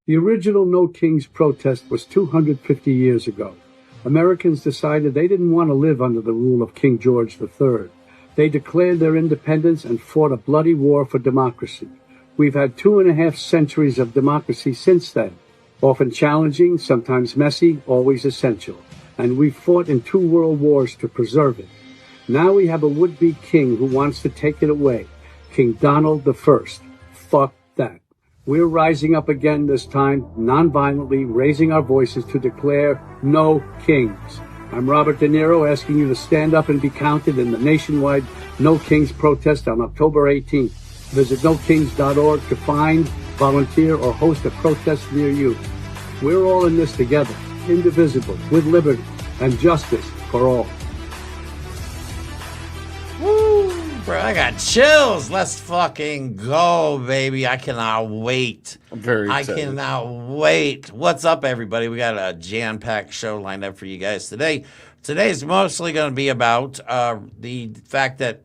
The original No Kings protest was 250 years ago. Americans decided they didn't want to live under the rule of King George III. They declared their independence and fought a bloody war for democracy. We've had 2.5 centuries of democracy since then, often challenging, sometimes messy, always essential. And we've fought in 2 world wars to preserve it. Now we have a would-be king who wants to take it away, King Donald I. Fuck that. We're rising up again this time, non-violently, raising our voices to declare no kings. I'm Robert De Niro, asking you to stand up and be counted in the nationwide No Kings protest on October 18th. Visit nokings.org to find, volunteer, or host a protest near you. We're all in this together, indivisible, with liberty and justice for all. Bro, I got chills. Let's fucking go, baby. I cannot wait. I'm very excited. I cannot wait. What's up, everybody? We got a jam-packed show lined up for you guys today. Today's mostly going to be about the fact that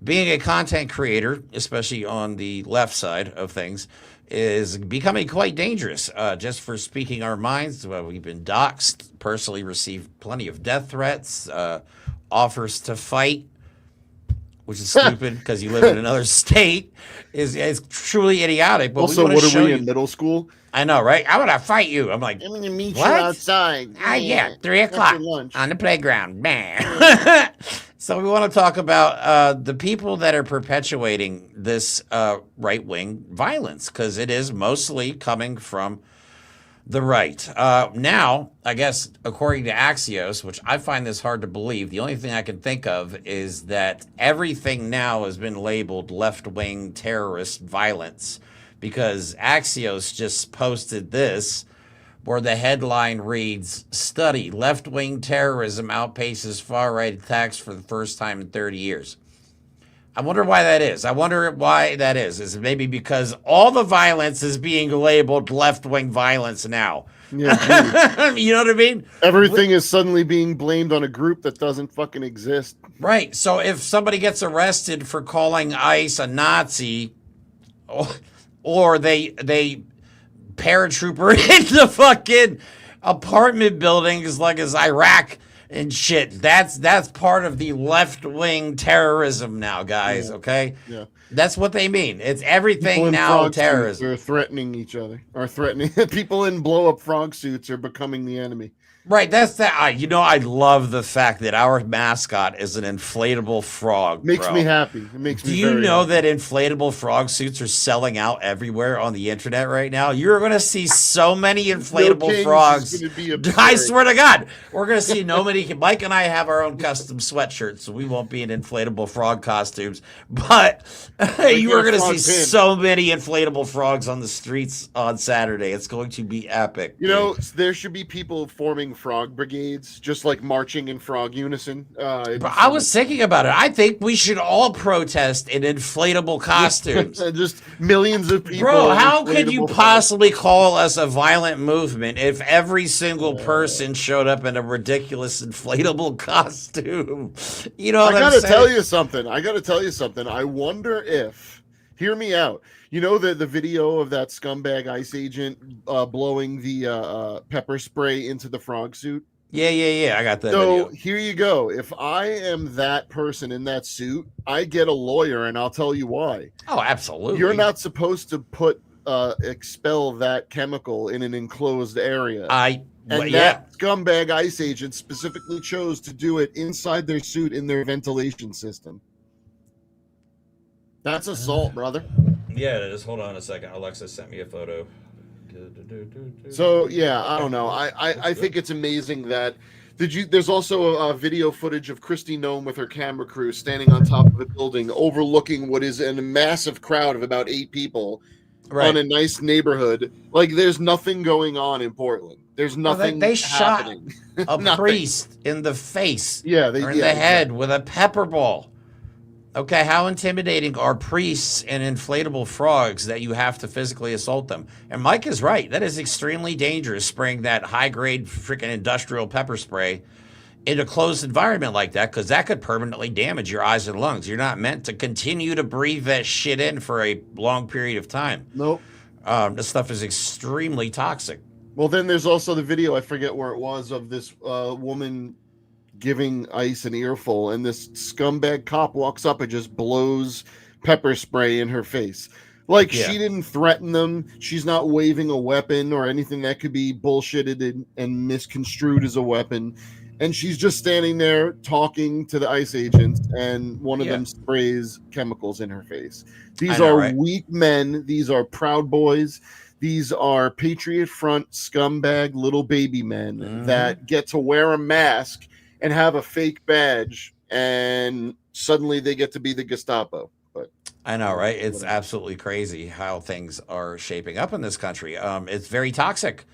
being a content creator, especially on the left side of things, is becoming quite dangerous. Just for speaking our minds, we've been doxxed, personally received plenty of death threats, offers to fight, which is stupid because you live in another state, is truly idiotic. But also, what are we in middle school? I know, right? I'm gonna fight you. I'm like, I'm gonna meet what? you outside. Yeah, 3 o'clock lunch on the playground. Man. So we want to talk about the people that are perpetuating this right-wing violence, because it is mostly coming from the right. Now, I guess, according to Axios, which I find this hard to believe, the only thing I can think of is that everything now has been labeled left-wing terrorist violence, because Axios just posted this, where the headline reads, "Study, left-wing terrorism outpaces far-right attacks for the first time in 30 years. I wonder why that is. I wonder why that is. Is it maybe because all the violence is being labeled left-wing violence now? Yeah, you know what I mean? Everything is suddenly being blamed on a group that doesn't fucking exist. Right. So if somebody gets arrested for calling ICE a Nazi, or they paratrooper into fucking apartment buildings like it's Iraq and shit, that's part of the left-wing terrorism now, guys. Yeah. Okay, Yeah, that's what they mean. It's everything now terrorism. They're threatening each other, or threatening people in blow-up frog suits are becoming the enemy. Right, that's that. I love the fact that our mascot is an inflatable frog. Makes bro. me happy. It makes me. Do you know happy. that inflatable frog suits are selling out everywhere on the internet right now? You're going to see so many inflatable frogs. I swear to God, we're going to see Mike and I have our own custom sweatshirts, so we won't be in inflatable frog costumes. But you are going to see so many inflatable frogs on the streets on Saturday. It's going to be epic. You know, there should be people forming frog brigades, just like marching in frog unison. I was thinking about it. I think we should all protest in inflatable costumes. Just millions of people. Bro, how could you possibly call us a violent movement if every single person showed up in a ridiculous inflatable costume? You know what I'm saying? I gotta tell you something. I wonder if, hear me out. You know the video of that scumbag ICE agent blowing the pepper spray into the frog suit? Yeah. I got that So video. here you go. If I am that person in that suit, I get a lawyer, and I'll tell you why. Oh, absolutely. You're not supposed to expel that chemical in an enclosed area. That scumbag ICE agent specifically chose to do it inside their suit in their ventilation system. That's assault, brother. Yeah, it is. Hold on a second. Alexa sent me a photo. So yeah, I don't know. I think it's amazing that there's also a video footage of Kristi Noem with her camera crew standing on top of a building overlooking what is a massive crowd of about 8 people on a nice neighborhood. Like there's nothing going on in Portland. There's nothing. They happening. shot a priest in the face. Yeah, or in the head with a pepper ball. Okay, how intimidating are priests and inflatable frogs that you have to physically assault them? And Mike is right. That is extremely dangerous, spraying that high-grade freaking industrial pepper spray in a closed environment like that, because that could permanently damage your eyes and lungs. You're not meant to continue to breathe that shit in for a long period of time. Nope. This stuff is extremely toxic. Well, then there's also the video, I forget where it was, of this woman giving ICE an earful, and this scumbag cop walks up and just blows pepper spray in her face. Like, she didn't threaten them. She's not waving a weapon or anything that could be bullshitted and misconstrued as a weapon. And she's just standing there talking to the ICE agents, and one of them sprays chemicals in her face. These are weak men. These are Proud Boys. These are Patriot Front scumbag little baby men that get to wear a mask and have a fake badge, and suddenly they get to be the Gestapo. But I know, right? It's absolutely crazy how things are shaping up in this country. It's very toxic.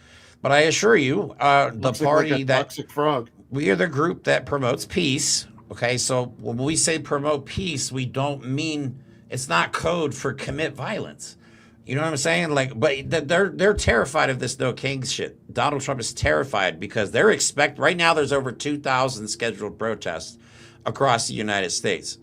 But I assure you, the party like a toxic frog. We are the group that promotes peace. Okay, so when we say promote peace, we don't mean it's not code for commit violence. You know what I'm saying? Like, but they're terrified of this no kings shit. Donald Trump is terrified because right now there's over 2,000 scheduled protests across the United States.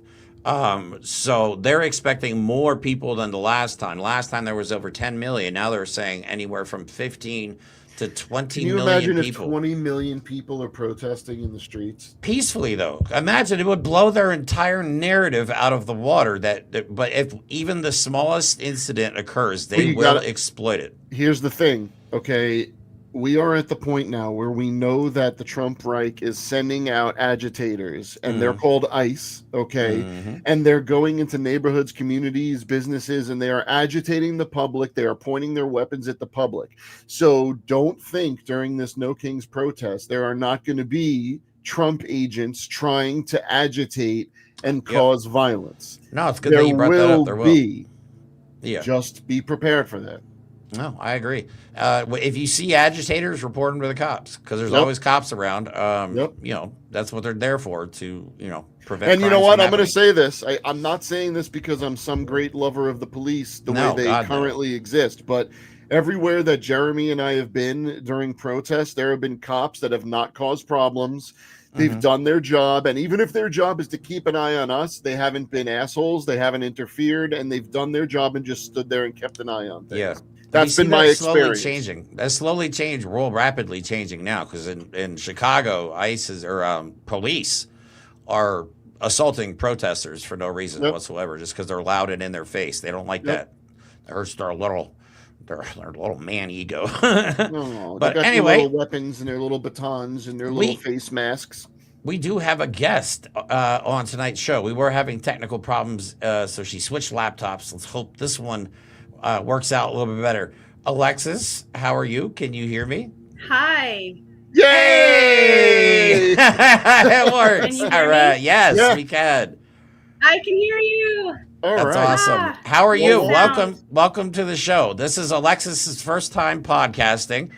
So they're expecting more people than the last time. Last time there was over 10 million. Now they're saying anywhere from 15 to 20 million people. Can you imagine if 20 million people are protesting in the streets? Peacefully, though. Imagine it would blow their entire narrative out of the water. But if even the smallest incident occurs, they will exploit it. Here's the thing, okay? We are at the point now where we know that the Trump Reich is sending out agitators, and they're called ICE, okay? And they're going into neighborhoods, communities, businesses, and they are agitating the public. They are pointing their weapons at the public. So don't think during this No Kings protest there are not going to be Trump agents trying to agitate and cause violence. No, it's good that you brought that up. There will be. Yeah. Just be prepared for that. No, I agree. If you see agitators, report them to the cops because there's always cops around. You know, that's what they're there for, to, prevent. And you know what? I'm going to say this. I'm not saying this because I'm some great lover of the police the way they currently exist, but everywhere that Jeremy and I have been during protests, there have been cops that have not caused problems. They've done their job, and even if their job is to keep an eye on us, they haven't been assholes, they haven't interfered, and they've done their job and just stood there and kept an eye on things. Yeah. That's been my experience. That's slowly changing. We're all rapidly changing now because in Chicago, police are assaulting protesters for no reason whatsoever, just because they're loud and in their face. They don't like that. It hurts their little man ego. But anyway, their little weapons and their little batons and their little face masks. We do have a guest on tonight's show. We were having technical problems, so she switched laptops. Let's hope this one works out a little bit better. Alexis, how are you? Can you hear me? Hi. Yay! It works. All right. Yes, we can. I can hear you. That's awesome. How are you? Welcome to the show. This is Alexis's first time podcasting,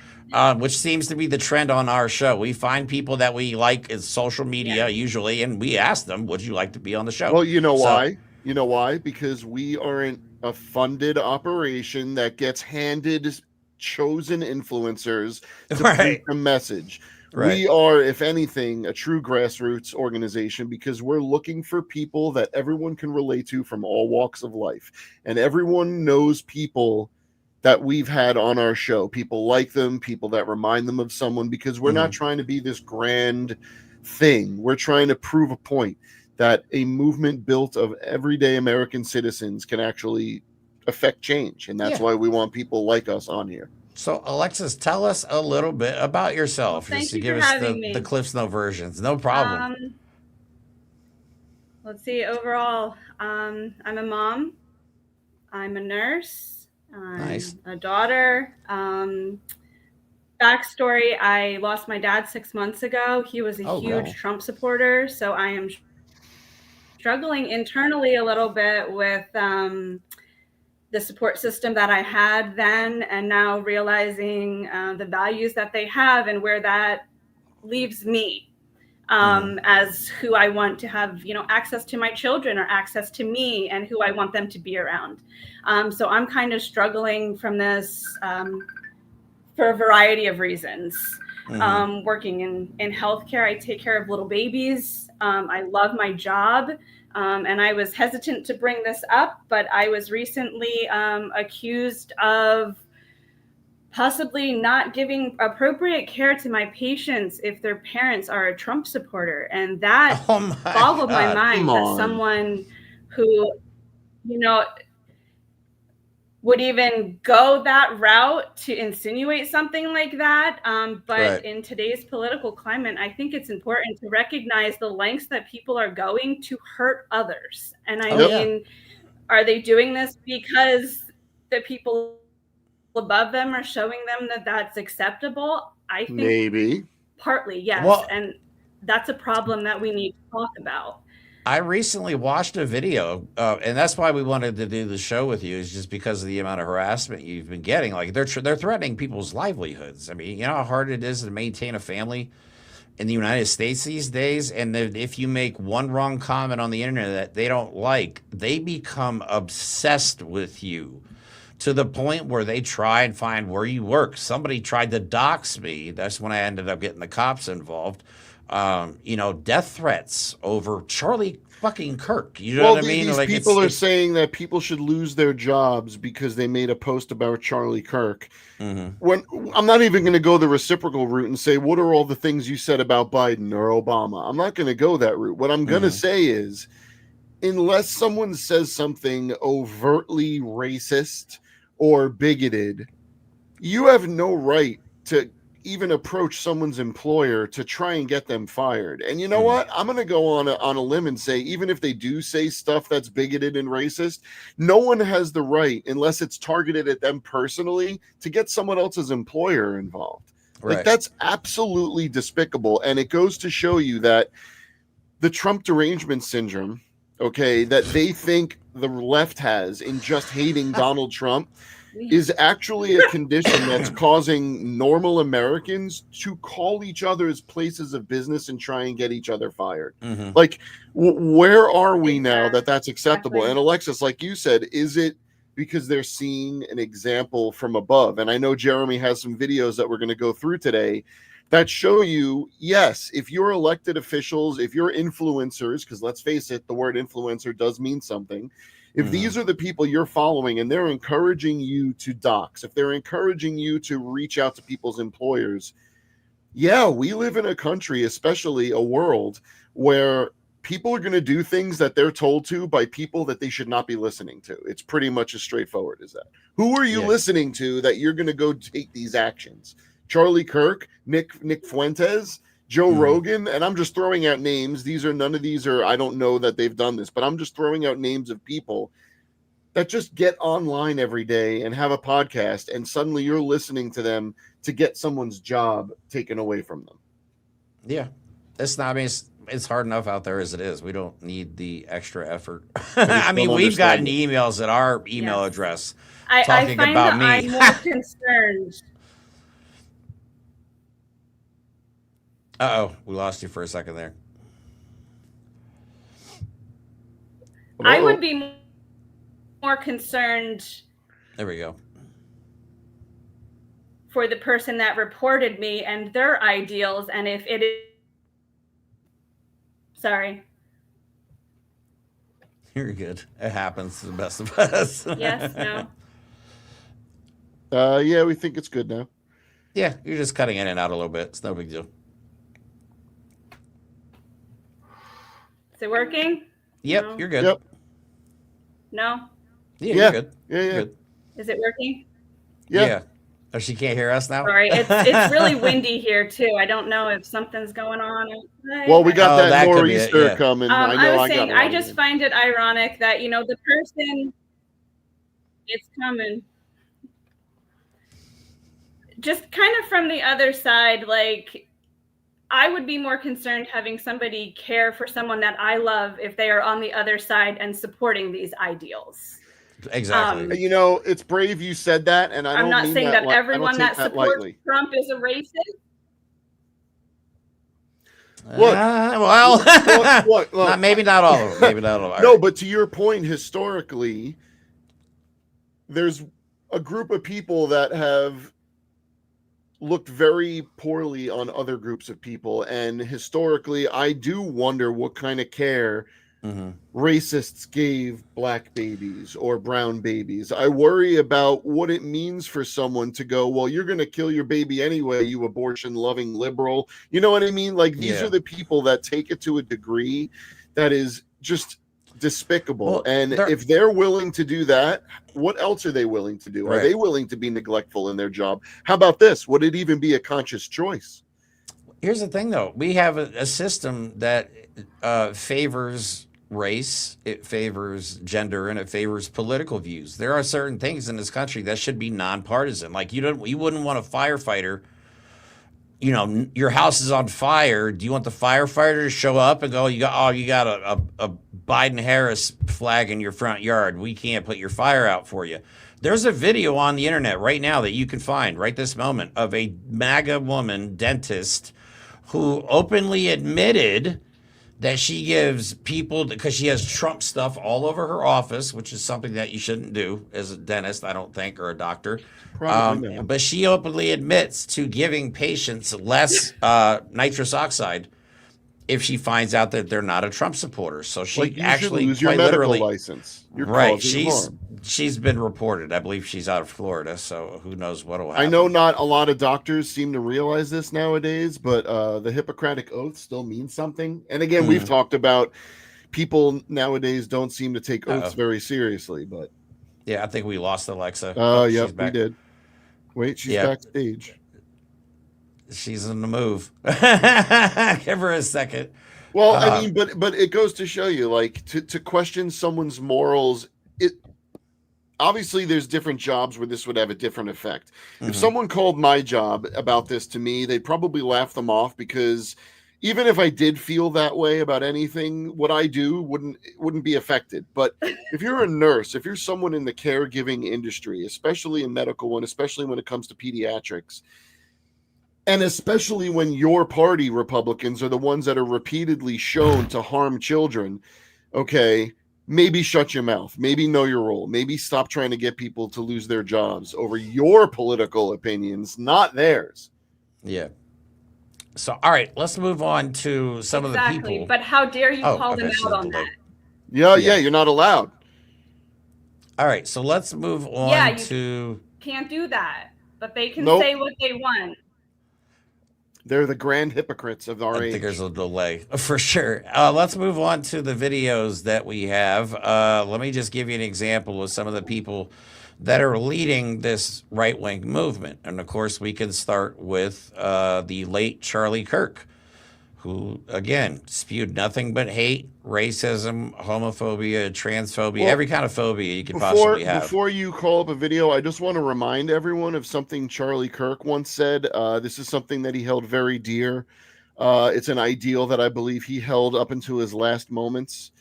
which seems to be the trend on our show. We find people that we like in social media usually, and we ask them, would you like to be on the show? Well, you know why? You know why? Because we aren't a funded operation that gets handed chosen influencers to preach a message. Right. We are, if anything, a true grassroots organization because we're looking for people that everyone can relate to from all walks of life. And everyone knows people that we've had on our show. People like them, people that remind them of someone, because we're not trying to be this grand thing. We're trying to prove a point that a movement built of everyday American citizens can actually affect change. And that's why we want people like us on here. So, Alexis, tell us a little bit about yourself, just to give us the Cliff's Note versions. No problem. Let's see. Overall, I'm a mom. I'm a nurse. I'm a daughter. Backstory, I lost my dad 6 months ago. He was a huge Trump supporter. So I am struggling internally a little bit with the support system that I had then, and now realizing the values that they have and where that leaves me as who I want to have, access to my children or access to me and who I want them to be around. So I'm kind of struggling from this for a variety of reasons. Working in healthcare, I take care of little babies. I love my job. And I was hesitant to bring this up, but I was recently accused of possibly not giving appropriate care to my patients if their parents are a Trump supporter. And that boggled my mind that someone who, would even go that route to insinuate something like that. But in today's political climate, I think it's important to recognize the lengths that people are going to hurt others. And I mean, are they doing this because the people above them are showing them that that's acceptable? I think maybe partly, yes. And that's a problem that we need to talk about. I recently watched a video, and that's why we wanted to do the show with you, is just because of the amount of harassment you've been getting. Like they're threatening people's livelihoods. I mean, you know how hard it is to maintain a family in the United States these days, and if you make one wrong comment on the internet that they don't like, they become obsessed with you to the point where they try and find where you work. Somebody tried to dox me. That's when I ended up getting the cops involved. Death threats over Charlie fucking Kirk. You know what I mean? These people are saying that people should lose their jobs because they made a post about Charlie Kirk. Mm-hmm. When I'm not even going to go the reciprocal route and say, what are all the things you said about Biden or Obama? I'm not going to go that route. What I'm going to say is, unless someone says something overtly racist or bigoted, you have no right to even approach someone's employer to try and get them fired. And you know what? I'm going to go on a limb and say, even if they do say stuff that's bigoted and racist, no one has the right, unless it's targeted at them personally, to get someone else's employer involved. Right. Like, that's absolutely despicable. And it goes to show you that the Trump derangement syndrome, that they think the left has in just hating Donald Trump, is actually a condition that's causing normal Americans to call each other's places of business and try and get each other fired. Mm-hmm. Like, where are we now that that's acceptable? And Alexis, like you said, is it because they're seeing an example from above? And I know Jeremy has some videos that we're going to go through today that show you, yes, if you're elected officials, if you're influencers, because let's face it, the word influencer does mean something. If these are the people you're following and they're encouraging you to dox, if they're encouraging you to reach out to people's employers, we live in a country, especially a world, where people are going to do things that they're told to by people that they should not be listening to. It's pretty much as straightforward as that. Who are you listening to that you're going to go take these actions? Charlie Kirk, Nick Fuentes, Joe Rogan, and I'm just throwing out names. None of these are, I don't know that they've done this, but I'm just throwing out names of people that just get online every day and have a podcast, and suddenly you're listening to them to get someone's job taken away from them. Yeah. It's hard enough out there as it is. We don't need the extra effort. I mean, we've gotten emails at our email address talking about me. I'm more concerned. Uh-oh, we lost you for a second there. I would be more concerned. There we go. For the person that reported me and their ideals, and if it is. Sorry. You're good. It happens to the best of us. Yes, no. We think it's good now. Yeah, you're just cutting in and out a little bit. It's no big deal. Is it working? Yep, no? You're good. Yep. No? Yeah, you're good. Yeah. You're good. Is it working? Yeah. Oh, she can't hear us now? Sorry, it's really windy here, too. I don't know if something's going on outside. Well, we got that nor'easter coming. I just find it ironic that, the person, it's coming. Just kind of from the other side, like, I would be more concerned having somebody care for someone that I love if they are on the other side and supporting these ideals. Exactly. It's brave you said that, and I'm not saying that everyone that supports Trump is a racist. Look, maybe not all of them. Maybe not all of them. No, but to your point, historically, there's a group of people that have looked very poorly on other groups of people, and historically I do wonder what kind of care racists gave black babies or brown babies. I worry about what it means for someone to go, well, you're going to kill your baby anyway, you abortion loving liberal. You know what I mean? Like, these are the people that take it to a degree that is just despicable. Well, and if they're willing to do that, what else are they willing to do? Are they willing to be neglectful in their job? How about this? Would it even be a conscious choice? Here's the thing, though. We have a system that favors race, it favors gender, and it favors political views. There are certain things in this country that should be nonpartisan. Like, you wouldn't want a firefighter. You know, your house is on fire. Do you want the firefighter to show up and go, you got a Biden Harris flag in your front yard. We can't put your fire out for you. There's a video on the internet right now that you can find right this moment of a MAGA woman dentist who openly admitted that she gives people, because she has Trump stuff all over her office, which is something that you shouldn't do as a dentist, I don't think, or a doctor. Probably not. But she openly admits to giving patients less nitrous oxide if she finds out that they're not a Trump supporter. So she like, you actually lose your medical license. You're right. causing harm. She's been reported. I believe she's out of Florida, so who knows what will happen. I know not a lot of doctors seem to realize this nowadays, but the Hippocratic Oath still means something. And again, we've talked about people nowadays don't seem to take oaths very seriously. But yeah, I think we lost Alexa. Yep, we did. Wait, she's backstage. She's in the move. Give her a second. Well, I mean, but it goes to show you, like, to question someone's morals. It obviously there's different jobs where this would have a different effect. If someone called my job about this to me, they'd probably laugh them off, because even if I did feel that way about anything, what I do wouldn't be affected. But if you're a nurse, if you're someone in the caregiving industry, especially a medical one, especially when it comes to pediatrics, and especially when your party Republicans are the ones that are repeatedly shown to harm children, okay, maybe shut your mouth. Maybe know your role. Maybe stop trying to get people to lose their jobs over your political opinions, not theirs. Yeah. So, all right, let's move on to some of the people. But how dare you call them out on that? Yeah, you're not allowed. All right, so let's move on to... Can't do that, but they can say what they want. They're the grand hypocrites of our age. I think there's a delay for sure. Let's move on to the videos that we have. Let me just give you an example of some of the people that are leading this right-wing movement. And of course, we can start with the late Charlie Kirk, who, again, spewed nothing but hate, racism, homophobia, transphobia, every kind of phobia you could possibly have. Before you call up a video, I just want to remind everyone of something Charlie Kirk once said. This is something that he held very dear. It's an ideal that I believe he held up until his last moments,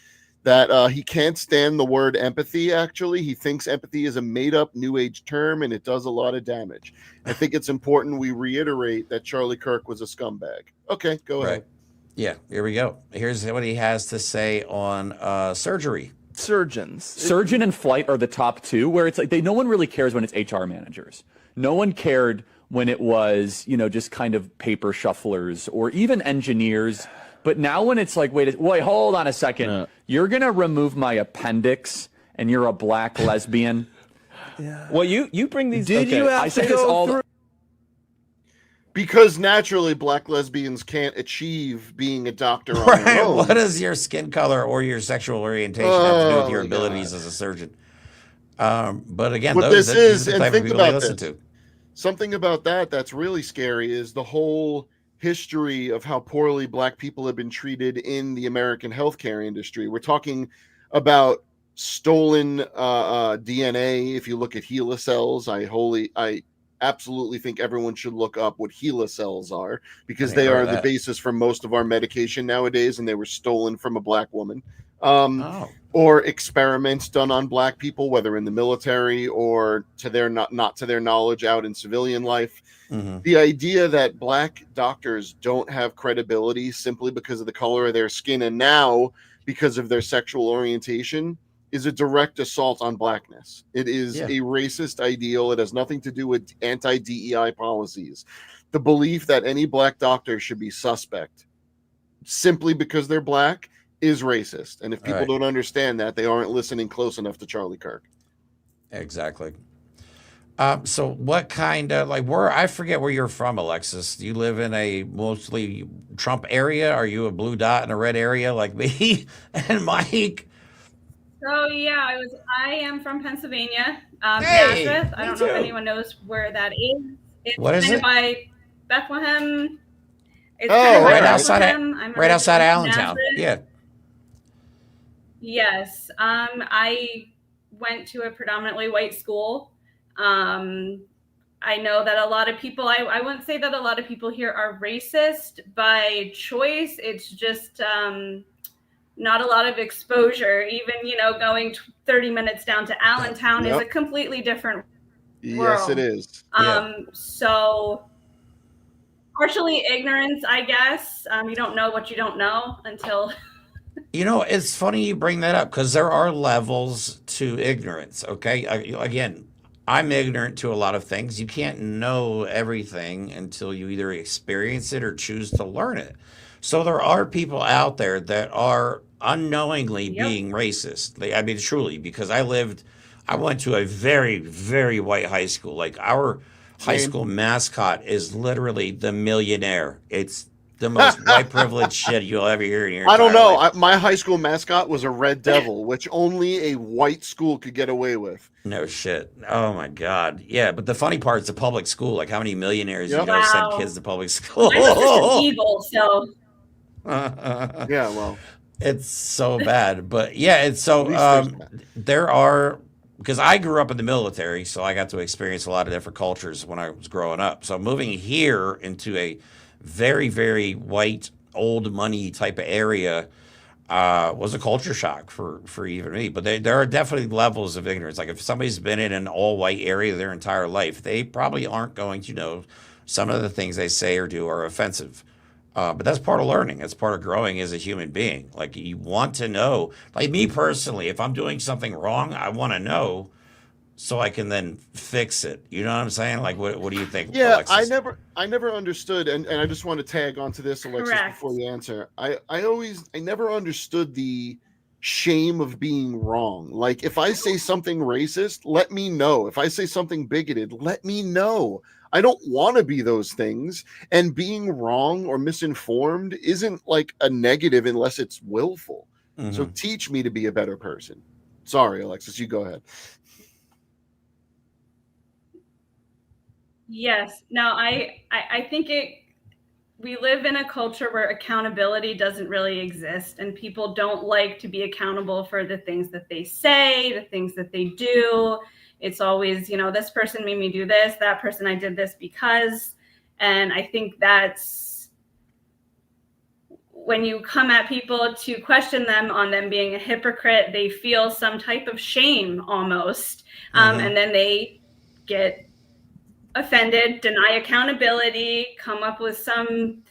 that he can't stand the word empathy, actually. He thinks empathy is a made-up New Age term, and it does a lot of damage. I think it's important we reiterate that Charlie Kirk was a scumbag. Okay, go ahead. Yeah, here we go. Here's what he has to say on surgery. Surgeon and flight are the top two, where it's like no one really cares when it's HR managers. No one cared when it was, just kind of paper shufflers or even engineers. But now when it's like, wait, hold on a second. You're going to remove my appendix and you're a black lesbian? Yeah. Well, you bring these... Did you have to go through... Because naturally, black lesbians can't achieve being a doctor on their own. What does your skin color or your sexual orientation have to do with your abilities as a surgeon? But again, these are the type of people they listen to. Something about that's really scary is the whole history of how poorly black people have been treated in the American healthcare industry. We're talking about stolen DNA. If you look at HeLa cells, I absolutely think everyone should look up what HeLa cells are, because they are the basis for most of our medication nowadays, and they were stolen from a black woman. Or experiments done on black people, whether in the military or to their not to their knowledge out in civilian life. The idea that black doctors don't have credibility simply because of the color of their skin, and now because of their sexual orientation, is a direct assault on blackness. It is a racist ideal. It has nothing to do with anti-DEI policies. The belief that any black doctor should be suspect simply because they're black is racist. And if people Right. don't understand that, they aren't listening close enough to Charlie Kirk. Exactly. So what kind of like where I forget where you're from, Alexis. Do you live in a mostly Trump area? Are you a blue dot in a red area like me and Mike? So yeah, I am from Pennsylvania, Hey, Nazareth. I me don't know if too. anyone knows where that is. It's What is kind of it? by Bethlehem. It's kind Oh, of by Right okay. outside of Bethlehem. I'm right outside of originally from Allentown. Nazareth. Yeah. Yes. I went to a predominantly white school. Um, I know that a lot of people, I wouldn't say that a lot of people here are racist by choice. It's just not a lot of exposure. Even, going 30 minutes down to Allentown is a Yep. completely different Yes, it world. is. Yeah. So partially ignorance, I guess. You don't know what you don't know until. It's funny you bring that up because there are levels to ignorance. Okay. Again, I'm ignorant to a lot of things. You can't know everything until you either experience it or choose to learn it. So there are people out there that are unknowingly Yep. being racist. I mean, truly, because I went to a very, very white high school. Like our high Same. school mascot is literally the millionaire. It's the most white privilege shit you'll ever hear in your I don't entire know. life. My high school mascot was a red devil, which only a white school could get away with. No shit. Oh my god. Yeah, but the funny part is the public school. Like how many millionaires Yep. send Wow. kids to public school? My sister's evil, so. Yeah, well, It's so bad. But yeah, it's so at least there's that. there are because I grew up in the military, so I got to experience a lot of different cultures when I was growing up. So moving here into a very, very white, old money type of area was a culture shock for even me. But there are definitely levels of ignorance. Like if somebody's been in an all white area their entire life, they probably aren't going to know some of the things they say or do are offensive. But that's part of learning. That's part of growing as a human being. Like you want to know. Like me personally, if I'm doing something wrong, I want to know so I can then fix it. You know what I'm saying? Like what do you think, Yeah, Alexis? I never understood, and I just want to tag onto this, Alexis, Correct. before you answer. I never understood the shame of being wrong. Like if I say something racist, let me know. If I say something bigoted, let me know. I don't want to be those things, and being wrong or misinformed isn't like a negative unless it's willful. So Hmm. teach me to be a better person. Sorry, Alexis, you go ahead. Yes. No, I think we live in a culture where accountability doesn't really exist, and people don't like to be accountable for the things that they say, the things that they do. It's always, this person made me do this, that person I did this because. And I think that's when you come at people to question them on them being a hypocrite, they feel some type of shame almost. And then they get offended, deny accountability, come up with some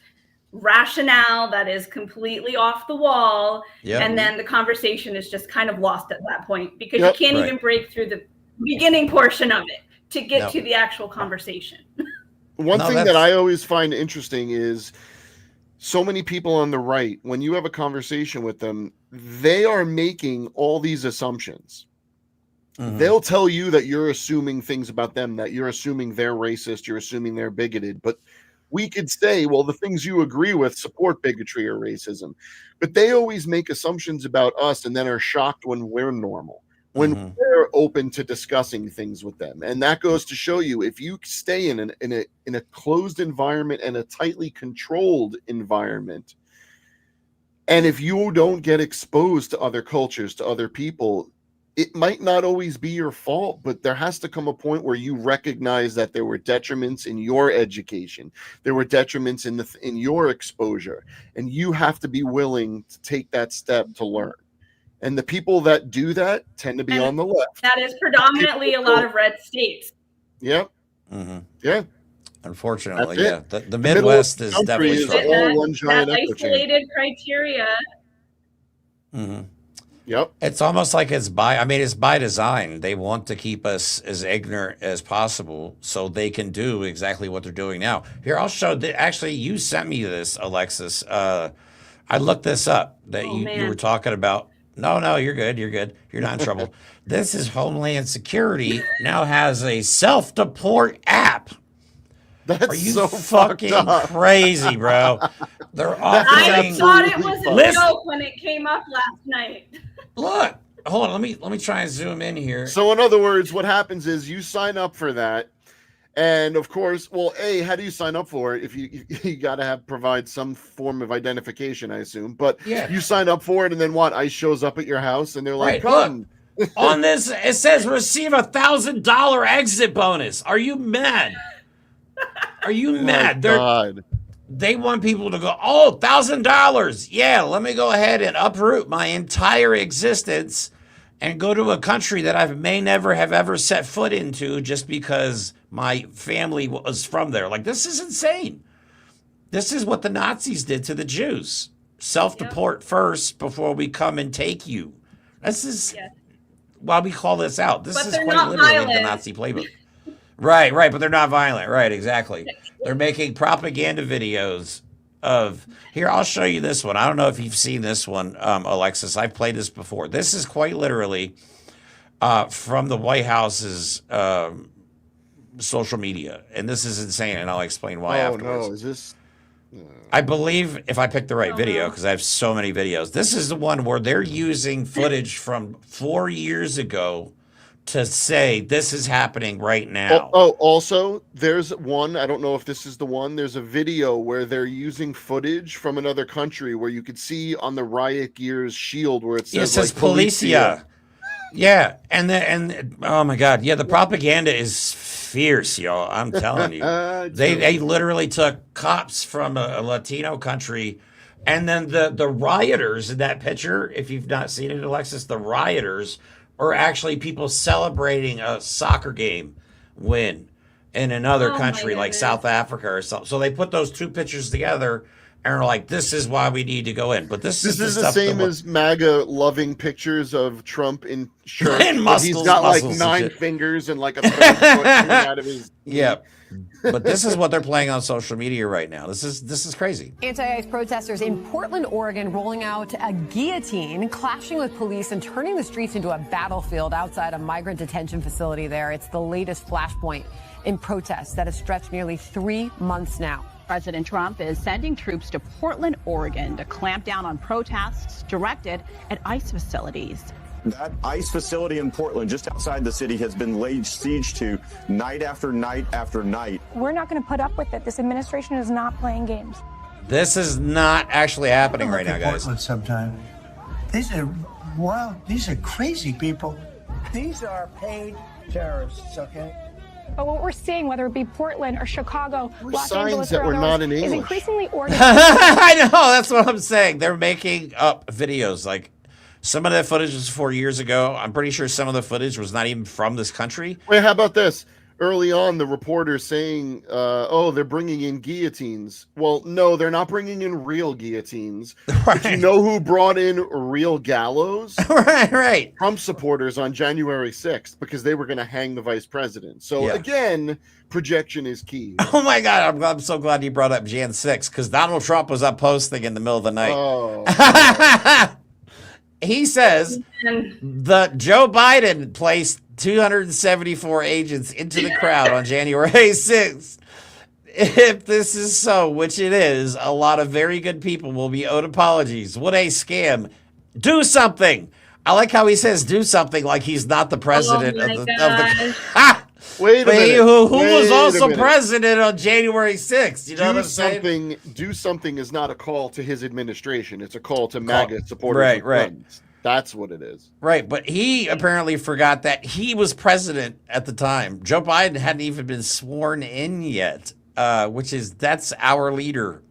rationale that is completely off the wall. Yep. And then the conversation is just kind of lost at that point because Yep. you can't Right. even break through the beginning portion of it to get No. to the actual conversation. One No, thing that that's- I always find interesting is so many people on the right, when you have a conversation with them, they are making all these assumptions. Mhm. They'll tell you that you're assuming things about them, that you're assuming they're racist, you're assuming they're bigoted. But we could say, well, the things you agree with support bigotry or racism. But they always make assumptions about us and then are shocked when we're normal, when we're open to discussing things with them. And that goes to show you, if you stay in a closed environment and a tightly controlled environment, and if you don't get exposed to other cultures, to other people, it might not always be your fault, but there has to come a point where you recognize that there were detriments in your education, there were detriments in your exposure, and you have to be willing to take that step to learn. And the people that do that tend to be on the left. That is predominantly a lot of red states. Yep. Mhm. Yeah. Unfortunately, That's yeah. it. The middle of Midwest the is country definitely is struggling. all one That giant echo chamber. isolated criteria. Mhm. Yep. It's almost like it's by design. They want to keep us as ignorant as possible so they can do exactly what they're doing now. Here, I'll show that. Actually, you sent me this, Alexis. I looked this up that you man. were talking about. No, you're good. You're good. You're not in trouble. This is Homeland Security now has a self-deport app. That's Are you so fucking fucked up. crazy, bro? They're I offering. thought it was a Listen. joke when it came up last night. Look, hold on. Let me try and zoom in here. So in other words, what happens is you sign up for that. And of course, well, how do you sign up for it? If you got to provide some form of identification, I assume. But Yeah. you sign up for it, and then what? ICE shows up at your house, and they're like, Right, "Come." On this, it says receive $1,000 exit bonus. Are you mad? Are you mad? God. They want people to go, oh, $1,000. Yeah, let me go ahead and uproot my entire existence and go to a country that I may never have ever set foot into just because my family was from there. Like, this is insane. This is what the Nazis did to the Jews. Self-deport first before we come and take you. This is why we call this out. This But is they're quite not literally violent. the Nazi playbook. Right, but they're not violent. Right, exactly. They're making propaganda videos of, here, I'll show you this one. I don't know if you've seen this one, Alexis. I've played this before. This is quite literally from the White House's social media. And this is insane, and I'll explain why afterwards. No, is this... I believe, if I pick the right video, because I have so many videos, this is the one where they're using footage from 4 years ago to say this is happening right now. Also, there's one, I don't know if this is the one, there's a video where they're using footage from another country where you could see on the riot gear's shield where it says, Policia. Yeah, and oh my God, yeah, the propaganda is fierce, y'all. I'm telling you, they literally took cops from a Latino country, and then the rioters in that picture. If you've not seen it, Alexis, the rioters are actually people celebrating a soccer game win in another country like South Africa or something. So they put those two pictures together and are like, this is why we need to go in. But this is the same as MAGA loving pictures of Trump in shirt. And muscles, he's got like muscles and 9 shit. fingers and like a third foot coming out of his... Yeah. But this is what they're playing on social media right now. This is crazy. Anti-ICE protesters in Portland, Oregon, rolling out a guillotine, clashing with police and turning the streets into a battlefield outside a migrant detention facility there. It's the latest flashpoint in protests that has stretched nearly 3 months now. President Trump is sending troops to Portland, Oregon to clamp down on protests directed at ICE facilities. That ICE facility in Portland, just outside the city, has been laid siege to night after night after night. We're not going to put up with it. This administration is not playing games. This is not actually happening right now, guys. Portland sometime. These are crazy people. These are paid terrorists, okay? But what we're seeing, whether it be Portland or Chicago, Los signs Angeles, that or were not in is English. increasingly organized. I know, that's what I'm saying. They're making up videos. Like, some of that footage was 4 years ago. I'm pretty sure some of the footage was not even from this country. Wait, how about this? Early on, the reporter saying, they're bringing in guillotines. Well, no, they're not bringing in real guillotines. Right. But you know who brought in real gallows? Right. Trump supporters on January 6th, because they were going to hang the vice president. So again, projection is key. Oh my God, I'm so glad you brought up Jan 6, because Donald Trump was up posting in the middle of the night. Oh. He says that Joe Biden placed 274 agents into the crowd on January 6th. If this is so, which it is, a lot of very good people will be owed apologies. What a scam. Do something. I like how he says do something like he's not the president of the Wait a minute. Who was also president on January 6th. You know what I'm saying? Do something is not a call to his administration. It's a call to MAGA supporters. Right. That's what it is. Right, but he apparently forgot that he was president at the time. Joe Biden hadn't even been sworn in yet, that's our leader.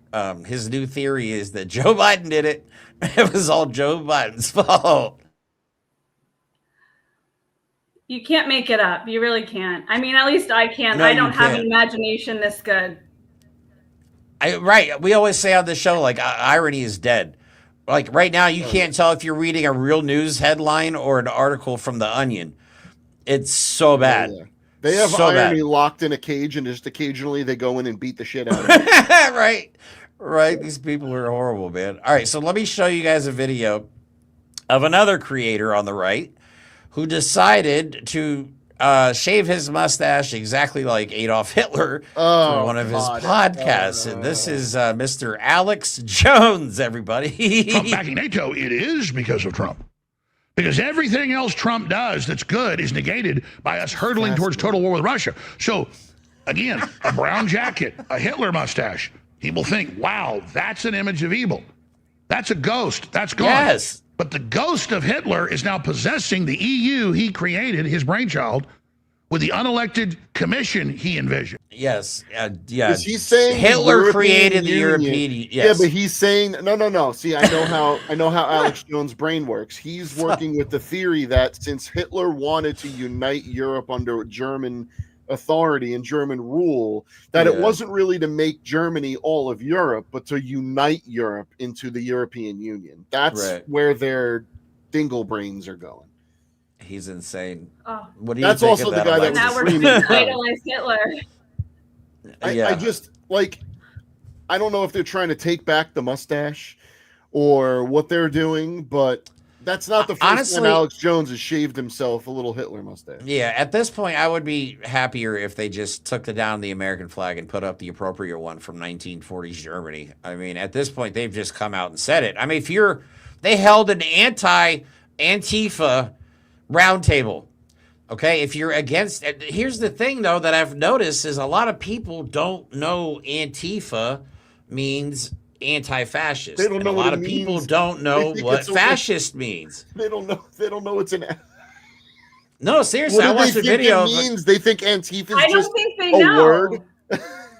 His new theory is that Joe Biden did it. It was all Joe Biden's fault. You can't make it up. You really can't. I mean, at least I can't. No, I don't have can't. an imagination this good. Right. We always say on the show, like, irony is dead. Like, right now, you can't tell if you're reading a real news headline or an article from The Onion. It's so bad. Yeah. They have so irony bad. locked in a cage, and just occasionally they go in and beat the shit out of it. Right. Right? These people are horrible, man. All right, so let me show you guys a video of another creator on the right who decided to shave his mustache exactly like Adolf Hitler for one of his podcasts. And this is Mr. Alex Jones, everybody. Trump backing NATO, it is because of Trump. Because everything else Trump does that's good is negated by us hurtling towards total war with Russia. So, again, a brown jacket, a Hitler mustache. People think, wow, that's an image of evil. That's a ghost. That's gone. Yes. But the ghost of Hitler is now possessing the EU he created, his brainchild, with the unelected commission he envisioned. Yes. Yeah. He's saying Hitler created the European Union. Yes. Yeah, but he's saying no. See, I know how Alex Jones' brain works. He's working with the theory that since Hitler wanted to unite Europe under German authority and German rule, that it wasn't really to make Germany all of Europe, but to unite Europe into the European Union. That's where their dingle brains are going. He's insane. Oh. What do you That's think also of the that, guy that Now was we're screaming. idolize Hitler. I just like, I don't know if they're trying to take back the mustache or what they're doing, but that's not the first time Alex Jones has shaved himself a little Hitler mustache. Yeah, at this point, I would be happier if they just took down the American flag and put up the appropriate one from 1940s Germany. I mean, at this point, they've just come out and said it. I mean, they held an anti-Antifa roundtable. Okay, if you're against, here's the thing though that I've noticed is a lot of people don't know Antifa means anti-fascist. They don't know a what lot it of people means. don't know They think what it's a- fascist means. They don't know it's an. No, seriously, What I do watched they the think video. it means? They think Antifa is I don't just think they a know. word.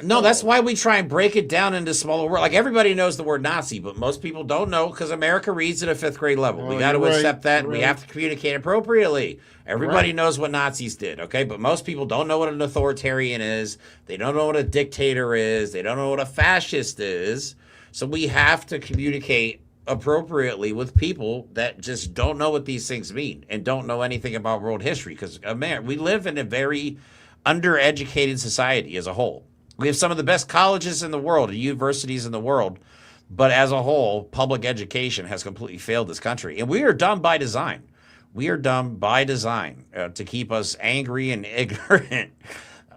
No, that's why we try and break it down into smaller words. Like everybody knows the word Nazi, but most people don't know because America reads at a 5th grade level. We got to accept that. And we have to communicate appropriately. Everybody knows what Nazis did, okay? But most people don't know what an authoritarian is. They don't know what a dictator is. They don't know what a fascist is. So we have to communicate appropriately with people that just don't know what these things mean and don't know anything about world history because we live in a very undereducated society as a whole. We have some of the best colleges in the world, universities in the world, but as a whole, public education has completely failed this country. And we are dumb by design. We are dumb by design to keep us angry and ignorant.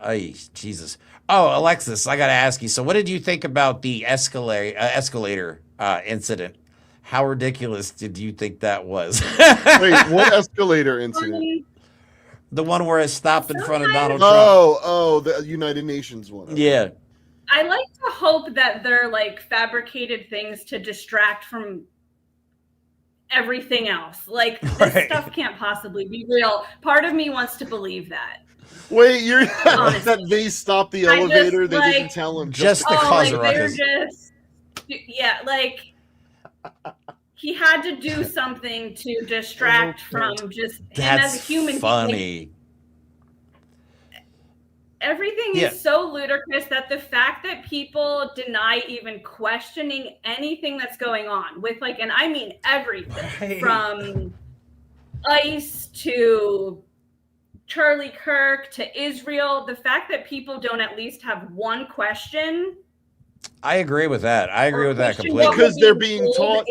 Ay, Jesus. Oh, Alexis, I got to ask you. So what did you think about the escalator incident? How ridiculous did you think that was? Wait, what escalator incident? The one where it stopped in front of Donald Trump. Oh, the United Nations one. Yeah. I like to hope that they're like fabricated things to distract from everything else. Like this stuff can't possibly be real. Part of me wants to believe that. Wait, you're that they stopped the elevator? They didn't tell him just to cause a ruckus. He had to do something to distract from just him as a human. Funny. Everything is so ludicrous that the fact that people deny even questioning anything that's going on with and I mean everything from ICE to Charlie Kirk to Israel, the fact that people don't at least have one question. I agree with that. I agree with that completely. Because they're being taught.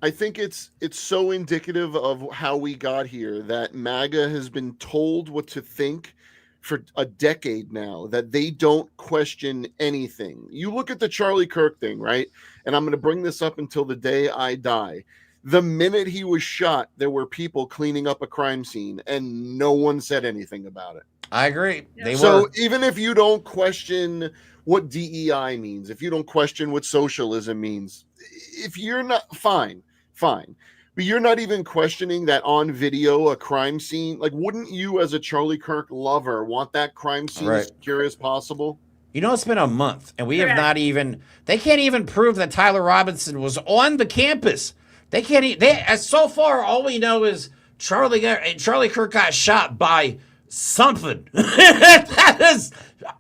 I think it's so indicative of how we got here that MAGA has been told what to think for a decade now, that they don't question anything. You look at the Charlie Kirk thing, right? And I'm going to bring this up until the day I die. The minute he was shot, there were people cleaning up a crime scene and no one said anything about it. I agree. They so were. Even if you don't question what DEI means, if you don't question what socialism means, if you're not fine, but you're not even questioning that on video, a crime scene, like wouldn't you as a Charlie Kirk lover want that crime scene as secure as possible? You know, it's been a month and we have not even, they can't even prove that Tyler Robinson was on the campus. They can't, so far, all we know is Charlie Kirk got shot by something. That is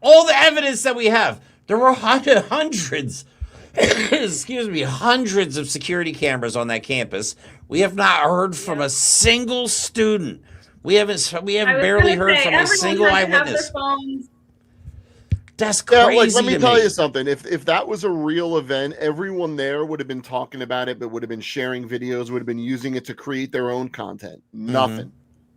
all the evidence that we have. There were hundreds hundreds of security cameras on that campus. We have not heard from a single student. We haven't barely heard from a single eyewitness. That's crazy. Yeah, like, let me to tell me. you something. If that was a real event, everyone there would have been talking about it, but would have been sharing videos, would have been using it to create their own content. Nothing.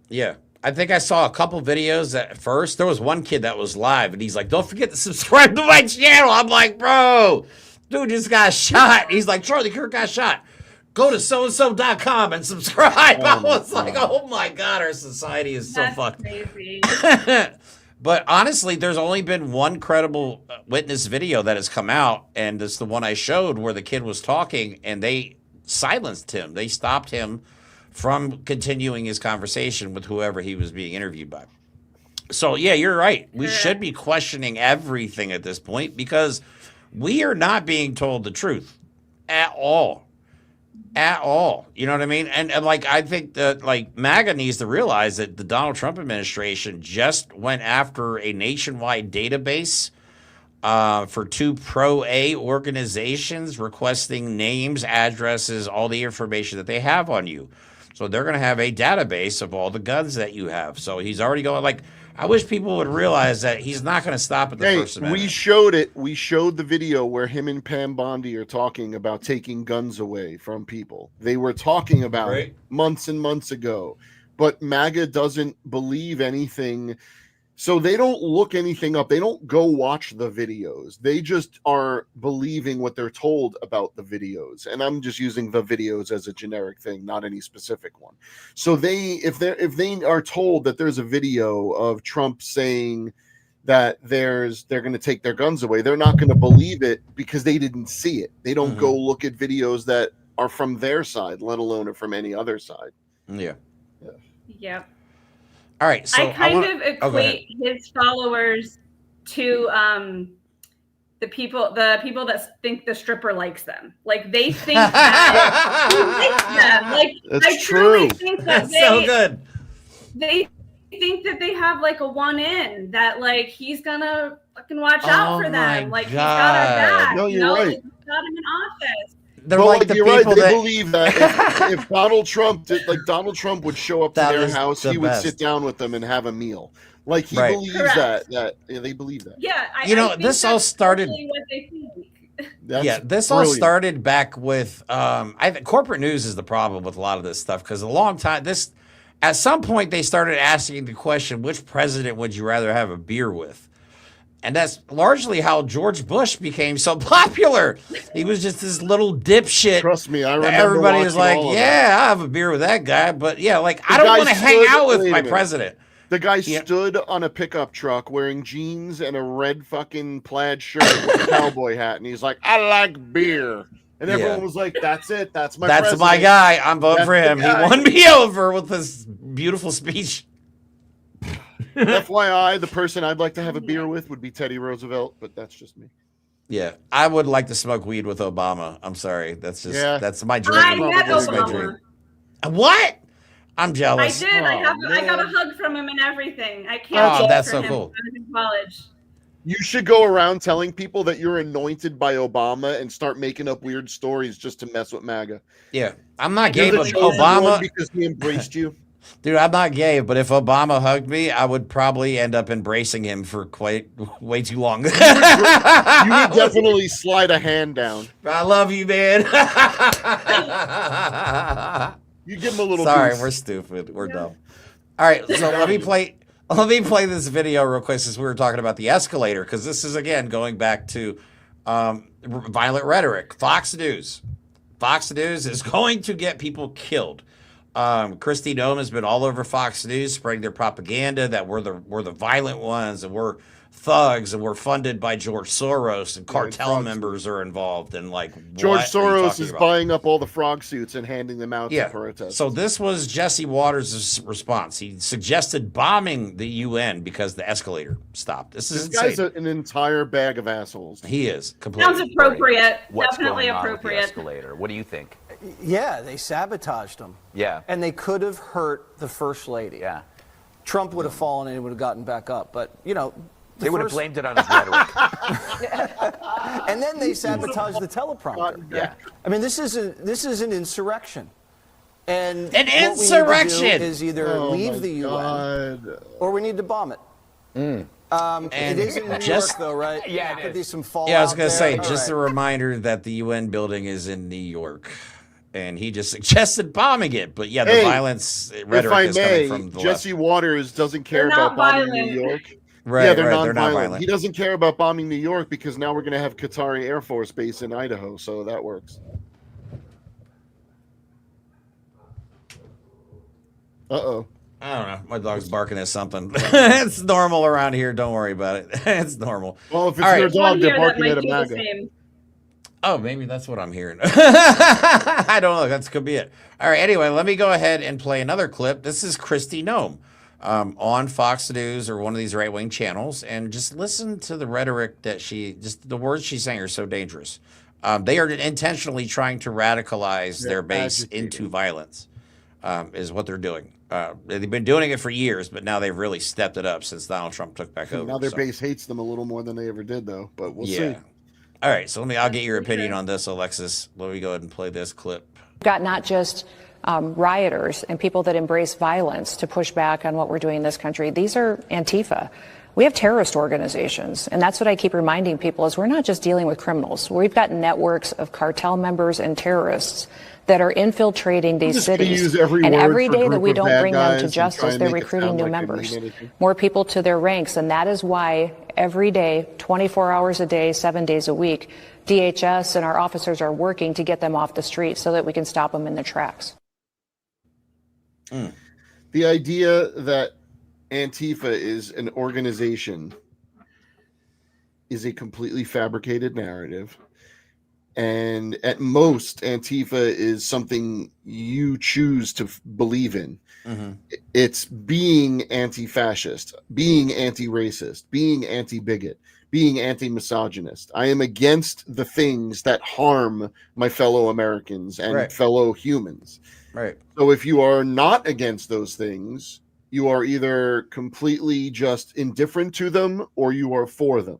Yeah. I think I saw a couple videos at first. There was one kid that was live, and he's like, don't forget to subscribe to my channel. I'm like, bro, dude just got shot. He's like, Charlie Kirk got shot. Go to soandso.com and subscribe. I was like, oh my God, our society is so fucked. Crazy. But honestly, there's only been one credible witness video that has come out, and it's the one I showed where the kid was talking, and they silenced him. They stopped him from continuing his conversation with whoever he was being interviewed by. So, yeah, you're right. We should be questioning everything at this point because we are not being told the truth at all. At all. You know what I mean? And like, I think that like MAGA needs to realize that the Donald Trump administration just went after a nationwide database for 2 pro-A organizations requesting names, addresses, all the information that they have on you. So they're going to have a database of all the guns that you have. So he's already going like, I wish people would realize that he's not going to stop at the First Amendment. We showed it. We showed the video where him and Pam Bondi are talking about taking guns away from people. They were talking about it months and months ago, but MAGA doesn't believe anything. So they don't look anything up. They don't go watch the videos. They just are believing what they're told about the videos. And I'm just using the videos as a generic thing, not any specific one. So if they are told that there's a video of Trump saying that they're going to take their guns away, they're not going to believe it because they didn't see it. They don't go look at videos that are from their side, let alone from any other side. Yeah. Yep. All right, so I kind of equate his followers to the people that think the stripper likes them. Like they think that he likes them. Like that's I truly true. think that That's so good. They think that they have like a one in that like he's gonna fucking watch out for them. Like he's got our back. No, you're right. He's got him in office. They're but like the you're people right. They that believe that if Donald Trump did, like Donald Trump would show up to That their is house, the he would best. sit down with them and have a meal. Like he Right. believes Correct. that they believe that. Yeah, I think this all that's started. totally what they think. That's This all brilliant. started back with I think corporate news is the problem with a lot of this stuff because a long time at some point they started asking the question, which president would you rather have a beer with? And that's largely how George Bush became so popular. He was just this little dipshit. Trust me, I remember. Everybody was like, watching all of "Yeah, I have a beer with that guy," but yeah, like I The don't guy want to hang stood- out with wait a my minute. president. The guy Yeah. stood on a pickup truck wearing jeans and a red fucking plaid shirt with a cowboy hat, and he's like, "I like beer," and everyone Yeah. was like, "That's it. That's my. That's president. my guy. I'm voting That's for the him. He guy." won me over with this beautiful speech. FYI, the person I'd like to have a beer with would be Teddy Roosevelt, but that's just me. Yeah, I would like to smoke weed with Obama. I'm sorry. That's just Yeah. that's my dream. I met That's my Obama. dream. What? I'm I jealous. did. I got a man. hug from him and everything. I can't Oh, wait that's for so him cool. when I was in college. You should go around telling people that you're anointed by Obama and start making up weird stories just to mess with MAGA. Yeah, I'm not gay, You're the but chosen one Obama, because he embraced you. dude, I'm not gay, but if Obama hugged me, I would probably end up embracing him for way too long. You would definitely slide a hand down. I love you, man. You give him a little. Sorry, boost. we're stupid. We're dumb. All right, so let me play this video real quick since we were talking about the escalator, because this is again going back to violent rhetoric. Fox News. Fox News is going to get people killed. Kristi Noem has been all over Fox News spreading their propaganda that we're the violent ones and we're thugs and we're funded by George Soros and cartel members are involved and like George what are you Soros talking is about? buying up all the frog suits and handing them out Yeah. to protesters. So this was Jesse Waters' response. He suggested bombing the UN because the escalator stopped. This is This guy's insane. an entire bag of assholes. He is completely. Sounds appropriate. What's Definitely going on with the appropriate. escalator? What do you think? Yeah, they sabotaged him. Yeah. And they could have hurt the first lady. Yeah. Trump would have fallen and he would have gotten back up. But, you know, They would have blamed it on his rhetoric. and then they sabotaged the teleprompter. Yeah. I mean, this is an insurrection. And An what we need to do insurrection! is either leave the UN or we need to bomb it. And it is in New York, though, right? Yeah, there could be some fallout. Yeah, I was going to say, there. just a reminder that the UN building is in New York. And he just suggested bombing it. But yeah, the violence rhetoric is coming from the Jesse left. Waters doesn't care about bombing New York. Right, yeah, they're right, non-violent. He doesn't care about bombing New York because now we're going to have Qatari Air Force Base in Idaho, so that works. Uh-oh. I don't know. My dog's barking at something. It's normal around here. Don't worry about it. It's normal. Well, if it's your dog, they're barking at a MAGA. Oh, maybe that's what I'm hearing. I don't know. That could be it. All right. Anyway, let me go ahead and play another clip. This is Kristi Noem on Fox News or one of these right-wing channels, and just listen to the rhetoric that the words she's saying are so dangerous. They are intentionally trying to radicalize their base into violence, is what they're doing. They've been doing it for years, but now they've really stepped it up since Donald Trump took back over. Now their base hates them a little more than they ever did, though. But we'll see. All right, so I'll get your opinion on this, Alexis. Let me go ahead and play this clip. We've got not just rioters and people that embrace violence to push back on what we're doing in this country. These are Antifa. We have terrorist organizations, and that's what I keep reminding people is we're not just dealing with criminals. We've got networks of cartel members and terrorists that are infiltrating these cities. And every day that we don't bring them to justice, they're recruiting new members, more people to their ranks. And that is why every day, 24 hours a day, 7 days a week, DHS and our officers are working to get them off the street so that we can stop them in their tracks. The idea that Antifa is an organization is a completely fabricated narrative. And at most, Antifa is something you choose to believe in. Mm-hmm. It's being anti-fascist, being anti-racist, being anti-bigot, being anti-misogynist. I am against the things that harm my fellow Americans and fellow humans. Right. So if you are not against those things, you are either completely just indifferent to them or you are for them.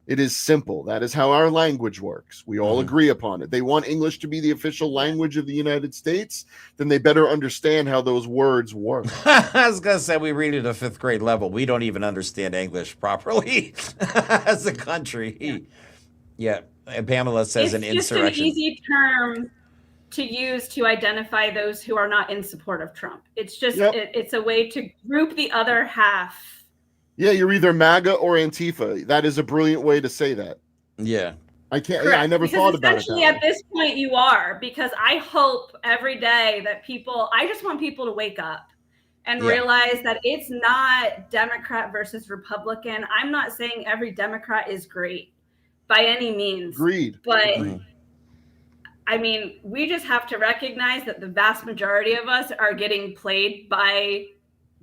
It is simple. That is how our language works. We all agree upon it. They want English to be the official language of the United States, then they better understand how those words work. I was going to say we read it at a 5th grade level. We don't even understand English properly as a country. Yeah. And Pamela says an insurrection. It's just an easy term to use to identify those who are not in support of Trump. It's just, it's a way to group the other half. Yeah, you're either MAGA or Antifa. That is a brilliant way to say that. Yeah. I can't. Yeah, I never thought about it. Essentially, at this point, you are, because I hope every day that I just want people to wake up and realize that it's not Democrat versus Republican. I'm not saying every Democrat is great by any means. Agreed. But I mean, we just have to recognize that the vast majority of us are getting played by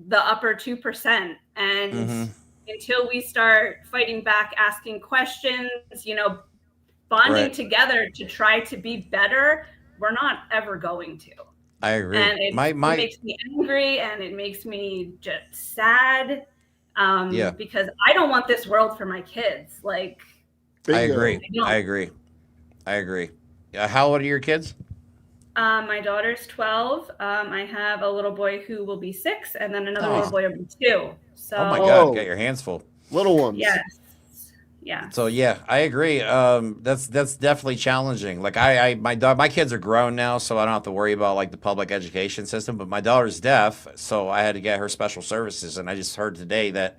the upper 2%. And until we start fighting back, asking questions, bonding together to try to be better, we're not ever going to. I agree. And it makes me angry and it makes me just sad because I don't want this world for my kids. Like, I agree. I agree. How old are your kids? My daughter's 12. I have a little boy who will be 6, and then another little boy will be 2. So, oh my God, got your hands full. Little ones. Yes. Yeah. So yeah, I agree. That's definitely challenging. Like my kids are grown now, so I don't have to worry about like the public education system. But my daughter's deaf, so I had to get her special services. And I just heard today that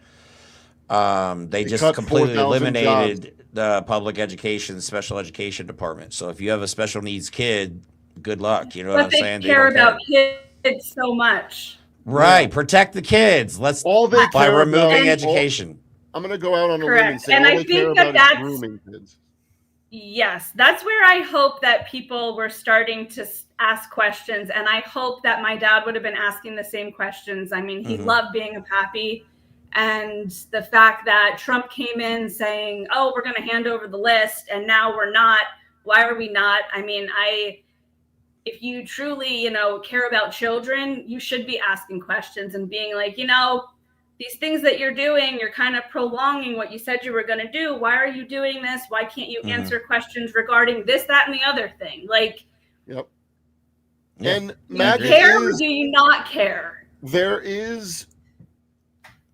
they just completely eliminated the public education, special education department. So if you have a special needs kid, good luck. You know what I'm saying? They care about kids so much. Right. Yeah. Protect the kids. Let's by removing education. I'm going to go out on a limb and say I think that's grooming kids. Yes, that's where I hope that people were starting to ask questions. And I hope that my dad would have been asking the same questions. I mean, he loved being a pappy. And the fact that Trump came in saying, oh, we're going to hand over the list, and now we're not. Why are we not? I mean, if you truly, care about children, you should be asking questions and being like, these things that you're doing, you're kind of prolonging what you said you were going to do. Why are you doing this? Why can't you answer questions regarding this, that, and the other thing? Like, yep. And do you care or do you not care? There is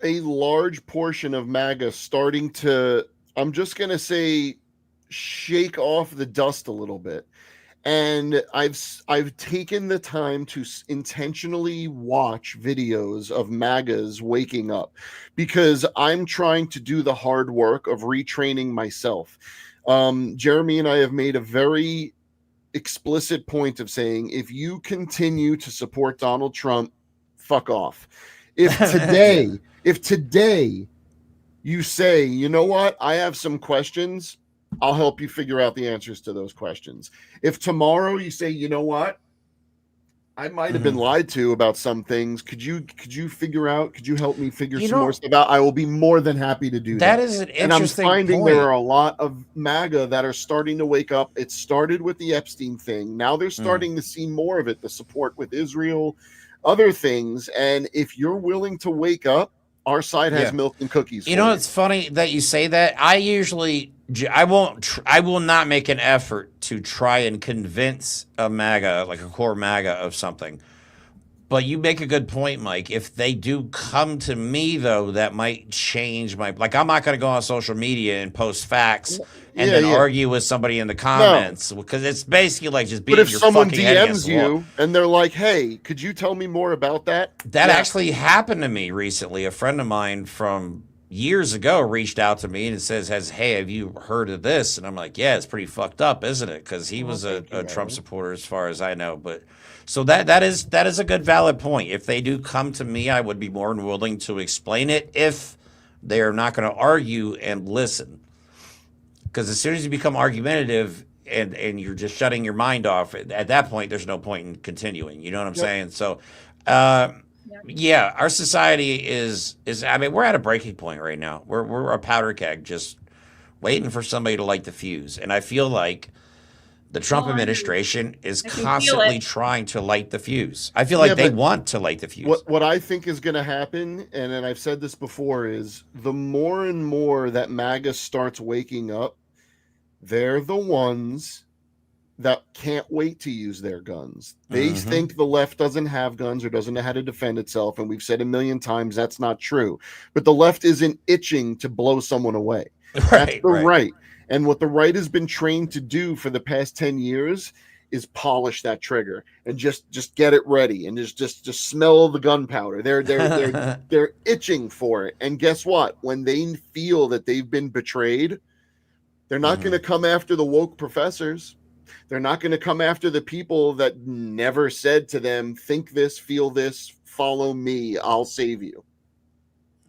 a large portion of MAGA starting to, I'm just going to say, shake off the dust a little bit. And I've taken the time to intentionally watch videos of MAGAs waking up, because I'm trying to do the hard work of retraining myself. Jeremy and I have made a very explicit point of saying, if you continue to support Donald Trump, fuck off. If today you say, you know what, I have some questions, I'll help you figure out the answers to those questions. If tomorrow you say, you know what, I might have been lied to about some things, could you help me figure some more stuff out? I will be more than happy to do that. That is an interesting And I'm finding point. there are a lot of MAGA that are starting to wake up. It started with the Epstein thing. Now they're starting to see more of it, the support with Israel, other things. And if you're willing to wake up, our side has milk and cookies. You know, it's funny that you say that. I will not make an effort to try and convince a MAGA, like a core MAGA, of something. But you make a good point, Mike. If they do come to me, though, that might change my... Like, I'm not going to go on social media and post facts and then argue with somebody in the comments, because it's basically like just beating your fucking head against the wall. But if someone DMs you and they're like, hey, could you tell me more about that? That actually happened to me recently. A friend of mine from years ago reached out to me and says, hey, have you heard of this? And I'm like, yeah, it's pretty fucked up, isn't it? Because he was a Trump supporter, as far as I know. But so that is a good, valid point. If they do come to me, I would be more than willing to explain it if they're not going to argue and listen. Because as soon as you become argumentative and you're just shutting your mind off, at that point, there's no point in continuing. You know what I'm saying? So, yeah, our society is, I mean, we're at a breaking point right now. We're a powder keg just waiting for somebody to light the fuse. And I feel like the Trump administration is constantly trying to light the fuse. I feel like they want to light the fuse. What I think is going to happen, and I've said this before, is the more and more that MAGA starts waking up, they're the ones that can't wait to use their guns. They think the left doesn't have guns or doesn't know how to defend itself. And we've said a million times that's not true. But the left isn't itching to blow someone away. That's the right. And what the right has been trained to do for the past 10 years is polish that trigger and just get it ready and just smell the gunpowder. They're itching for it. And guess what? When they feel that they've been betrayed, they're not going to come after the woke professors. They're not going to come after the people that never said to them, think this, feel this, follow me, I'll save you.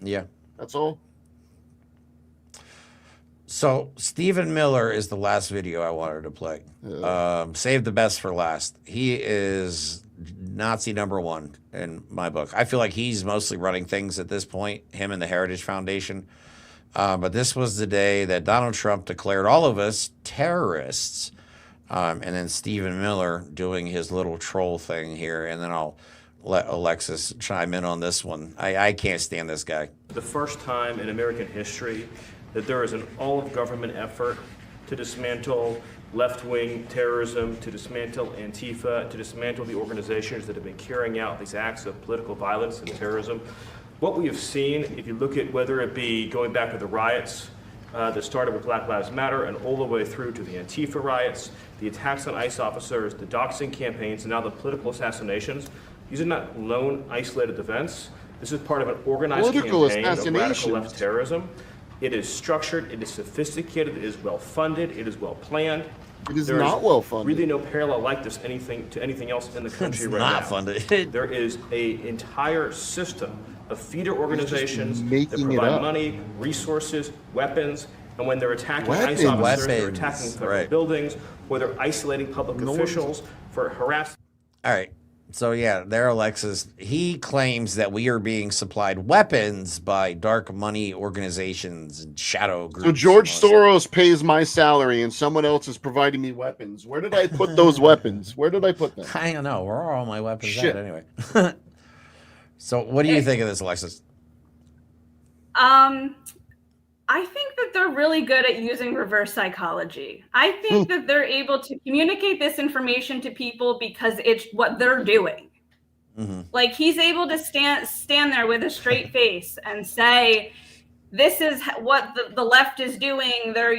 Yeah. That's all. So Stephen Miller is the last video I wanted to play. Save the best for last. He is Nazi #1 in my book. I feel like he's mostly running things at this point, him and the Heritage Foundation. But this was the day that Donald Trump declared all of us terrorists. And then Stephen Miller doing his little troll thing here. And then I'll let Alexis chime in on this one. I can't stand this guy. The first time in American history that there is an all-of-government effort to dismantle left-wing terrorism, to dismantle Antifa, to dismantle the organizations that have been carrying out these acts of political violence and terrorism. What we have seen, if you look at whether it be going back to the riots that started with Black Lives Matter and all the way through to the Antifa riots, the attacks on ICE officers, the doxing campaigns, and now the political assassinations, these are not lone, isolated events. This is part of an organized campaign of radical left terrorism. It is structured, it is sophisticated, it is well-funded, it is well-planned. It is not well-funded. Really no parallel like this to anything else in the country right now. Not funded. There is an entire system of feeder organizations that provide money, resources, weapons, and when they're attacking ICE officers, they're attacking federal buildings, or they're isolating public officials for harassment. All right. So, yeah, there, Alexis. He claims that we are being supplied weapons by dark money organizations and shadow groups. So George Soros pays my salary and someone else is providing me weapons. Where did I put those weapons? Where did I put them? I don't know. Where are all my weapons at anyway? So what do you think of this, Alexis? I think that they're really good at using reverse psychology. I think that they're able to communicate this information to people because it's what they're doing. Like, he's able to stand there with a straight face and say, this is what the left is doing. They're,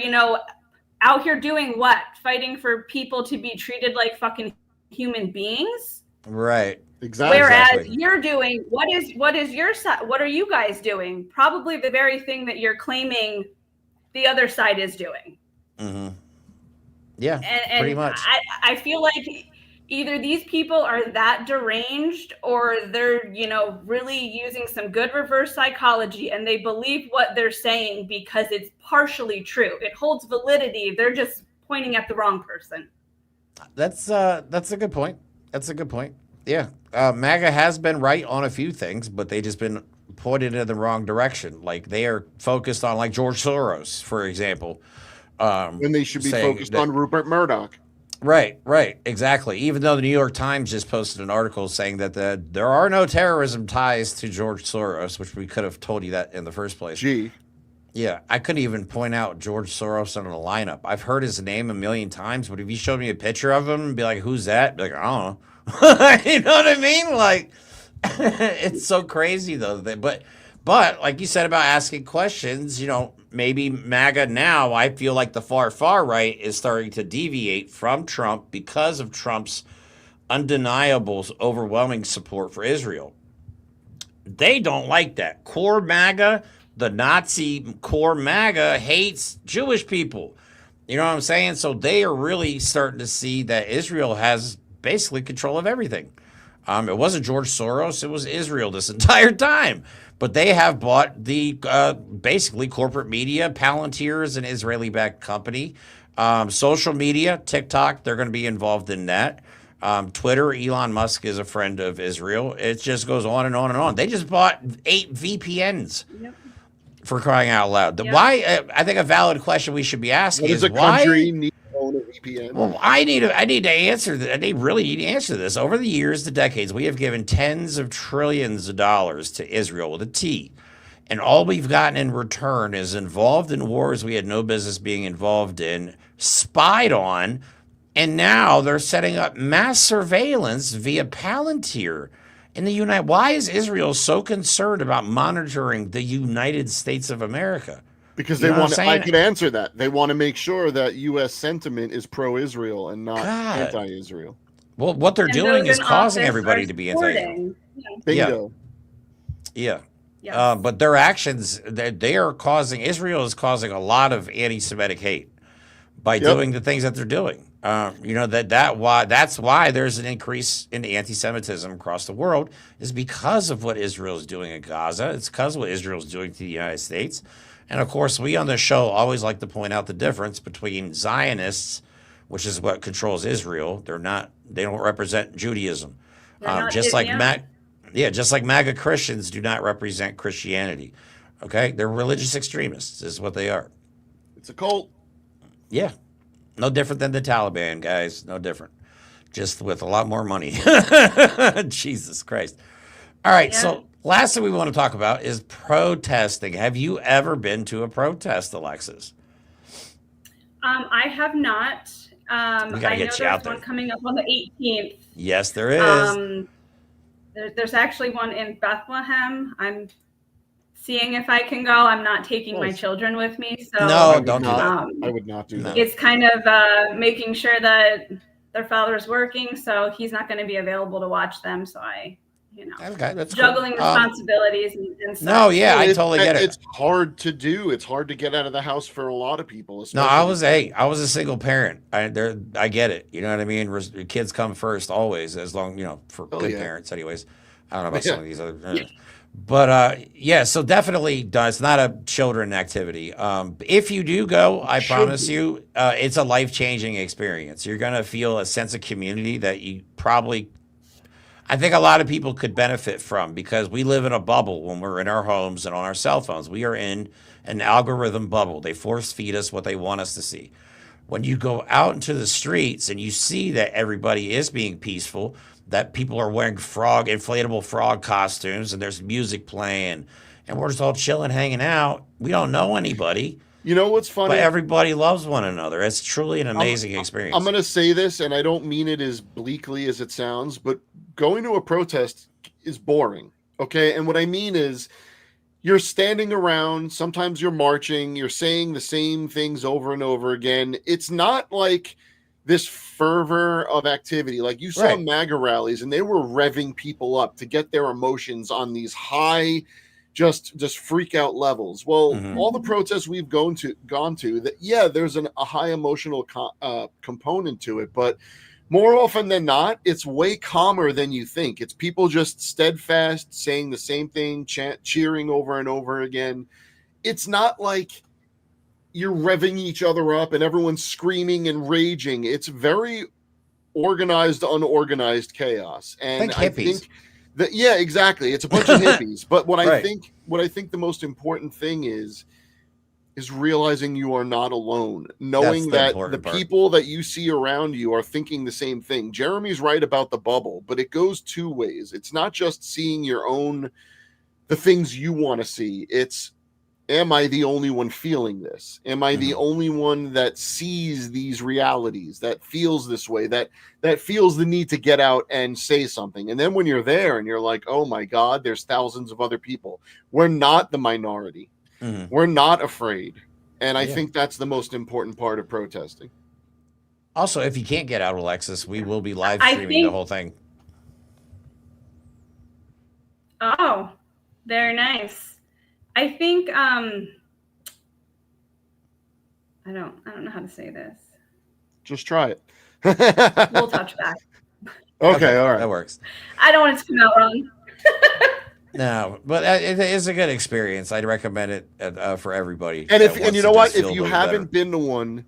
out here doing what? Fighting for people to be treated like fucking human beings? Right. Exactly. Whereas you're doing, what is your side? What are you guys doing? Probably the very thing that you're claiming the other side is doing. Yeah, and pretty much. I feel like either these people are that deranged, or they're, really using some good reverse psychology, and they believe what they're saying because it's partially true. It holds validity. They're just pointing at the wrong person. That's a good point. That's a good point. Yeah. MAGA has been right on a few things, but they just been pointed in the wrong direction. Like, they are focused on, like, George Soros, for example. When they should be focused on Rupert Murdoch. Right, exactly. Even though the New York Times just posted an article saying that there are no terrorism ties to George Soros, which we could have told you that in the first place. Yeah, I couldn't even point out George Soros on a lineup. I've heard his name a million times, but if you showed me a picture of him and be like, who's that? Be like, I don't know. You know what I mean? Like, it's so crazy, though. But like you said about asking questions, maybe MAGA now, I feel like the far right is starting to deviate from Trump because of Trump's undeniable, overwhelming support for Israel. They don't like that. Core MAGA, the Nazi core MAGA, hates Jewish people. You know what I'm saying? So they are really starting to see that Israel has basically control of everything. It wasn't George Soros, it was Israel this entire time. But they have bought the basically corporate media. Palantir is an Israeli-backed company. Social media, TikTok, they're going to be involved in that. Twitter, Elon Musk is a friend of Israel. It just goes on and on and on. They just bought 8 VPNs. For crying out loud. Why? I think a valid question we should be asking is why. Country need to own a VPN? Well, I need to answer that. They really need to answer this. Over the years, the decades, we have given tens of trillions of dollars to Israel with a T, and all we've gotten in return is involved in wars we had no business being involved in, spied on, and now they're setting up mass surveillance via Palantir. In the why is Israel so concerned about monitoring the United States of America? Because they want. I could answer that. They want to make sure that U.S. sentiment is pro-Israel and not anti-Israel. Well, what they're doing is causing everybody to be anti-Israel. Bingo. Yeah. But their actions, they are causing. Israel is causing a lot of anti-Semitic hate by doing the things that they're doing. That's why there's an increase in anti-Semitism across the world, is because of what Israel is doing in Gaza. It's because of what Israel is doing to the United States. And of course, we on this show always like to point out the difference between Zionists, which is what controls Israel. They don't represent Judaism. Just like MAGA Christians do not represent Christianity. Okay? They're religious extremists is what they are. It's a cult. Yeah. No different than the Taliban, guys. No different. Just with a lot more money. Jesus Christ. All right. Yeah. So last thing we want to talk about is protesting. Have you ever been to a protest, Alexis? I have not. We gotta get you out there. One coming up on the 18th. Yes, there is. There's actually one in Bethlehem. I'm seeing if I can go. I'm not taking my children with me. So no, don't do that. I would not do that. It's kind of making sure that their father's working, so he's not going to be available to watch them. So that's juggling cool. Responsibilities and stuff. No, yeah, I totally get it. It's hard to do. It's hard to get out of the house for a lot of people. No, I was a single parent. I get it. You know what I mean? Kids come first always, as long for good parents, anyways. I don't know about some of these other. But so definitely, it's not a children activity. If you do go, I promise you, it's a life-changing experience. You're gonna feel a sense of community that you probably. I think a lot of people could benefit from, because we live in a bubble when we're in our homes and on our cell phones. We are in an algorithm bubble. They force feed us what they want us to see. When you go out into the streets and you see that everybody is being peaceful, that people are wearing inflatable frog costumes, and there's music playing, and we're just all chilling, hanging out. We don't know anybody. You know what's funny? But everybody loves one another. It's truly an amazing experience. I'm going to say this, and I don't mean it as bleakly as it sounds, but going to a protest is boring. Okay. And what I mean is you're standing around, sometimes you're marching, you're saying the same things over and over again. It's not like this fervor of activity. Like you saw MAGA rallies, and they were revving people up to get their emotions on these high, just freak out levels. Well, all the protests we've gone to that, yeah, there's a high emotional component to it, but more often than not, it's way calmer than you think. It's people just steadfast, saying the same thing, cheering over and over again. It's not like you're revving each other up and everyone's screaming and raging. It's very organized, unorganized chaos. And I think that, yeah, exactly. It's a bunch of hippies. But what I think the most important thing is realizing you are not alone, knowing that the people that you see around you are thinking the same thing. Jeremy's right about the bubble, but it goes two ways. It's not just seeing the things you want to see. It's, am I the only one feeling this? Am I the only one that sees these realities, that feels this way, that feels the need to get out and say something? And then when you're there and you're like, oh my God, there's thousands of other people. We're not the minority. We're not afraid. And I think that's the most important part of protesting. Also, if you can't get out, Alexis, we will be live streaming the whole thing. Oh, very nice. I think I don't know how to say this. Just try it. We'll touch back. Okay, all right. That works. I don't want it to come out wrong. No, but it is a good experience. I'd recommend it for everybody. And you know what? If you haven't been to one,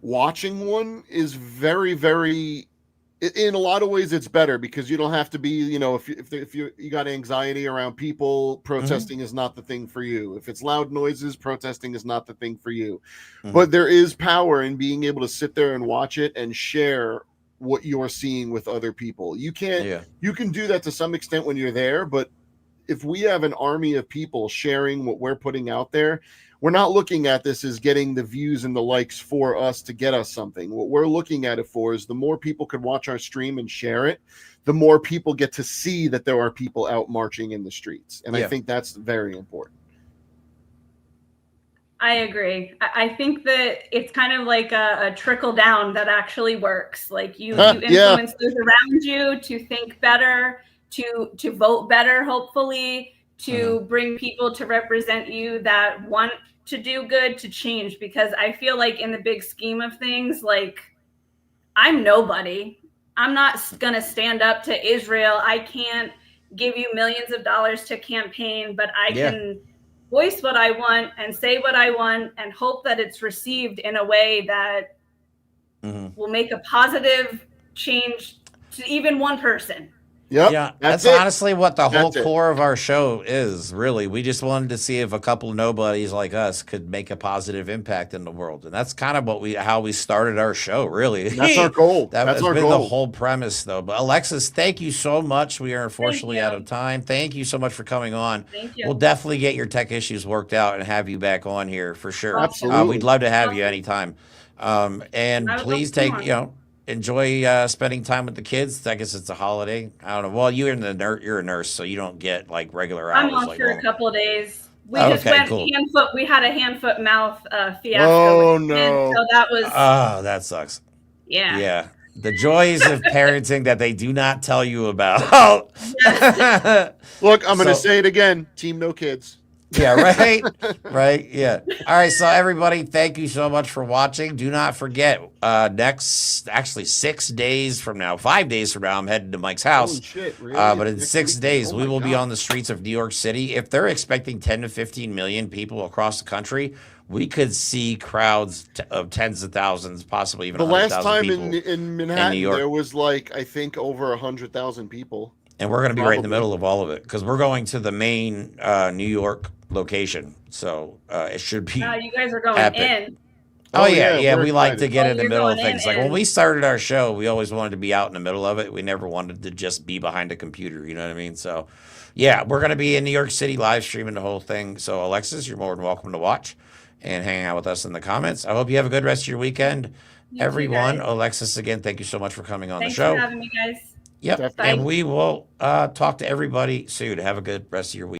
watching one is very, very. In a lot of ways, it's better because you don't have to be. If you got anxiety around people, protesting is not the thing for you. If it's loud noises, protesting is not the thing for you. But there is power in being able to sit there and watch it and share what you're seeing with other people. You can't. You can do that to some extent when you're there, but if we have an army of people sharing what we're putting out there, we're not looking at this as getting the views and the likes for us to get us something. What we're looking at it for is the more people could watch our stream and share it, the more people get to see that there are people out marching in the streets. And I think that's very important. I agree. I think that it's kind of like a trickle down that actually works. Like you influence those around you to think better, to vote better, hopefully, to bring people to represent you that want to do good, to change. Because I feel like in the big scheme of things, like I'm nobody. I'm not going to stand up to Israel. I can't give you millions of dollars to campaign, but I can voice what I want and say what I want and hope that it's received in a way that will make a positive change to even one person. Yeah, that's honestly what the whole core of our show is, really. We just wanted to see if a couple of nobodies like us could make a positive impact in the world. And that's kind of how we started our show, really. That's our goal. That's been the whole premise, though. But Alexis, thank you so much. We are unfortunately out of time. Thank you so much for coming on. Thank you. We'll definitely get your tech issues worked out and have you back on here for sure. Absolutely. We'd love to have you anytime. And please enjoy spending time with the kids. I guess it's a holiday. I don't know. Well, you're a nurse, so you don't get like regular hours. I'm off for a couple of days. We just went hand-foot. We had a hand-foot-mouth fiasco. Oh no! So that was. Oh, that sucks. Yeah. Yeah. The joys of parenting that they do not tell you about. Look, I'm going to say it again. Team no kids. Yeah, right? Right? Yeah. All right, so everybody, thank you so much for watching. Do not forget, 6 days from now, 5 days from now, I'm heading to Mike's house. Holy shit, really? But in 6 days, we will be on the streets of New York City. If they're expecting 10 to 15 million people across the country, we could see crowds of tens of thousands, possibly even 100,000 people. The last time in Manhattan, there was I think over 100,000 people. And we're going to be right in the middle of all of it because we're going to the main New York location. So it should be you guys are going epic. In. Oh, yeah. We like to get in the middle of things. Like when we started our show, we always wanted to be out in the middle of it. We never wanted to just be behind a computer. You know what I mean? So, yeah, we're going to be in New York City live streaming the whole thing. So, Alexis, you're more than welcome to watch. and hanging out with us in the comments. I hope you have a good rest of your weekend. You Everyone, too, guys. Alexis, again, thank you so much for coming on Thanks the show. for having me, guys. Yep. Definitely. And we will talk to everybody soon. Have a good rest of your week.